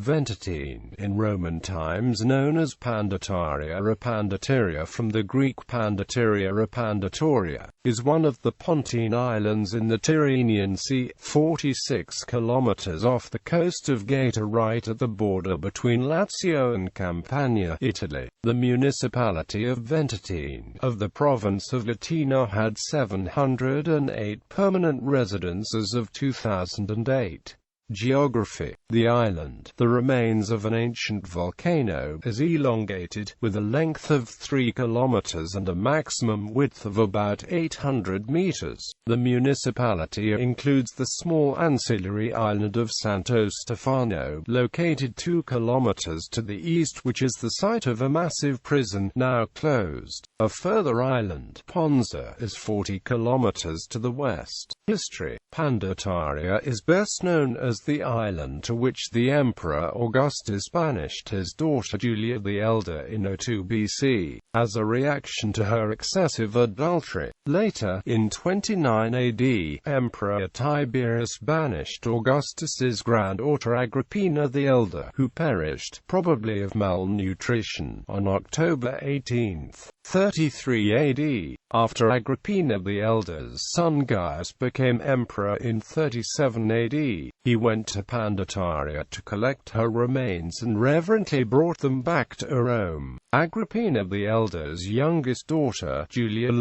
Ventotene, in Roman times known as Pandataria or Pandataria from the Greek Pandateria or Pandatoria, is one of the Pontine Islands in the Tyrrhenian Sea, 46 kilometres off the coast of Gaeta, right at the border between Lazio and Campania, Italy. The municipality of Ventotene, of the province of Latina, had 708 permanent residents as of 2008. Geography. The island, the remains of an ancient volcano, is elongated, with a length of 3 kilometers and a maximum width of about 800 meters. The municipality includes the small ancillary island of Santo Stefano, located 2 kilometers to the east, which is the site of a massive prison, now closed. A further island, Ponza, is 40 kilometers to the west. History. Pandataria is best known as the island to which the Emperor Augustus banished his daughter Julia the Elder in 02 BC, as a reaction to her excessive adultery. Later, in 29 AD, Emperor Tiberius banished Augustus's granddaughter Agrippina the Elder, who perished, probably of malnutrition, on October 18, 33 AD. After Agrippina the Elder's son Gaius became emperor in 37 AD, he went to Pandataria to collect her remains and reverently brought them back to Rome. Agrippina the Elder's youngest daughter, Julia,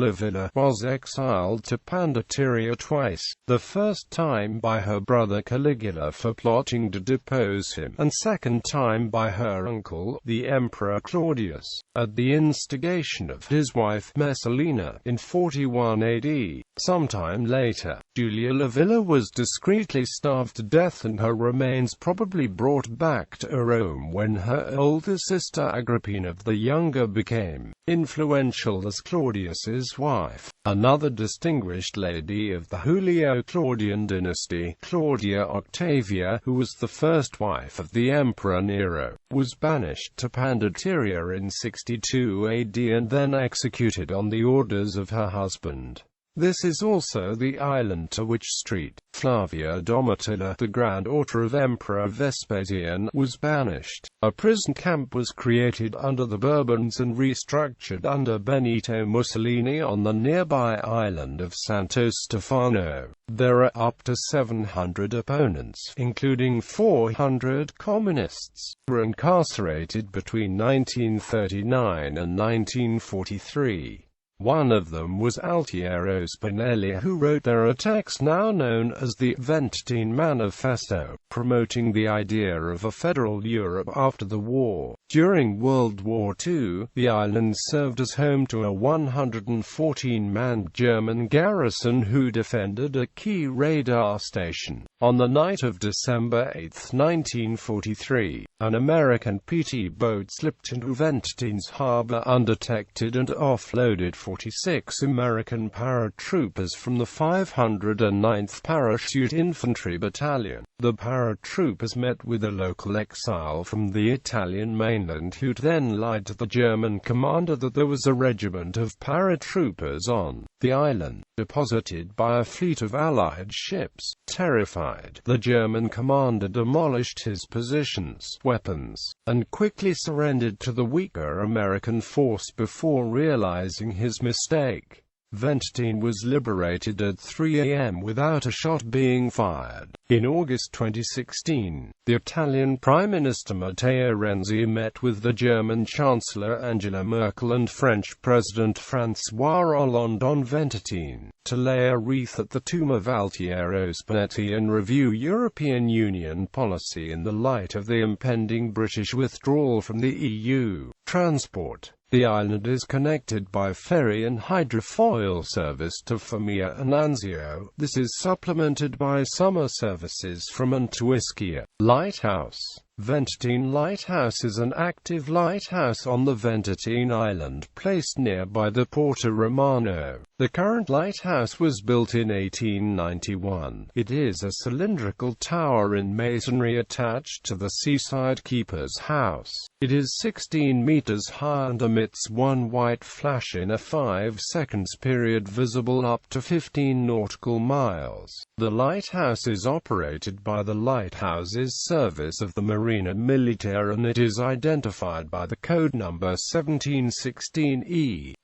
was exiled to Pandataria twice, the first time by her brother Caligula for plotting to depose him, and second time by her uncle, the Emperor Claudius, at the instigation of his wife Messalina, in 41 AD. Sometime later, Julia was discreetly starved to death and her remains probably brought back to Rome when her older sister Agrippina the Younger became influential as Claudius's wife. Another distinguished lady of the Julio-Claudian dynasty, Claudia Octavia, who was the first wife of the Emperor Nero, was banished to Pandataria in 62 AD and then executed on the orders of her husband. This is also the island to which Street Flavia Domitilla, the granddaughter of Emperor Vespasian, was banished. A prison camp was created under the Bourbons and restructured under Benito Mussolini on the nearby island of Santo Stefano. There are up to 700 opponents, including 400 communists, who were incarcerated between 1939 and 1943. One of them was Altiero Spinelli, who wrote there a text now known as the Ventotene Manifesto, promoting the idea of a federal Europe after the war. During World War II, the island served as home to a 114-man German garrison who defended a key radar station. On the night of December 8, 1943, an American PT boat slipped into Ventotene's harbor undetected and offloaded 46 American paratroopers from the 509th Parachute Infantry Battalion. The paratroopers met with a local exile from the Italian mainland who then lied to the German commander that there was a regiment of paratroopers on the island, deposited by a fleet of Allied ships. Terrified, the German commander demolished his positions, weapons, and quickly surrendered to the weaker American force before realizing his mistake. Ventotene was liberated at 3 a.m. without a shot being fired. In August 2016, the Italian Prime Minister Matteo Renzi met with the German Chancellor Angela Merkel and French President François Hollande on Ventotene, to lay a wreath at the tomb of Altiero Spinelli and review European Union policy in the light of the impending British withdrawal from the EU. Transport. The island is connected by ferry and hydrofoil service to Formia and Anzio. This is supplemented by summer services from Antuischia. Lighthouse. Ventotene Lighthouse is an active lighthouse on the Ventotene Island, placed nearby the Porto Romano. The current lighthouse was built in 1891. It is a cylindrical tower in masonry attached to the seaside keeper's house. It is 16 meters high and emits one white flash in a 5 seconds period visible up to 15 nautical miles. The lighthouse is operated by the Lighthouses Service of the Marine Marina Militare, and it is identified by the code number 1716E.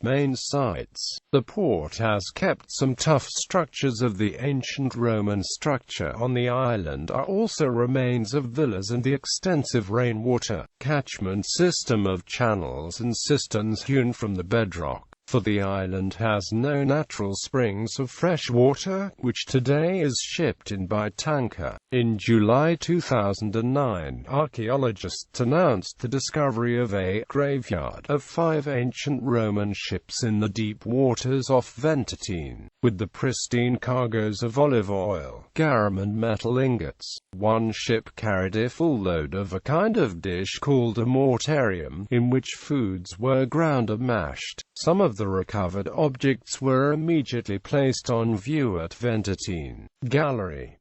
Main sites. The port has kept some tough structures of the ancient Roman structure. On the island are also remains of villas and the extensive rainwater catchment system of channels and cisterns hewn from the bedrock. For the island has no natural springs of fresh water, which today is shipped in by tanker. In July 2009, archaeologists announced the discovery of a graveyard of 5 ancient Roman ships in the deep waters off Ventotene, with the pristine cargoes of olive oil, garum and metal ingots. One ship carried a full load of a kind of dish called a mortarium, in which foods were ground or mashed. Some of the recovered objects were immediately placed on view at Ventotene Gallery.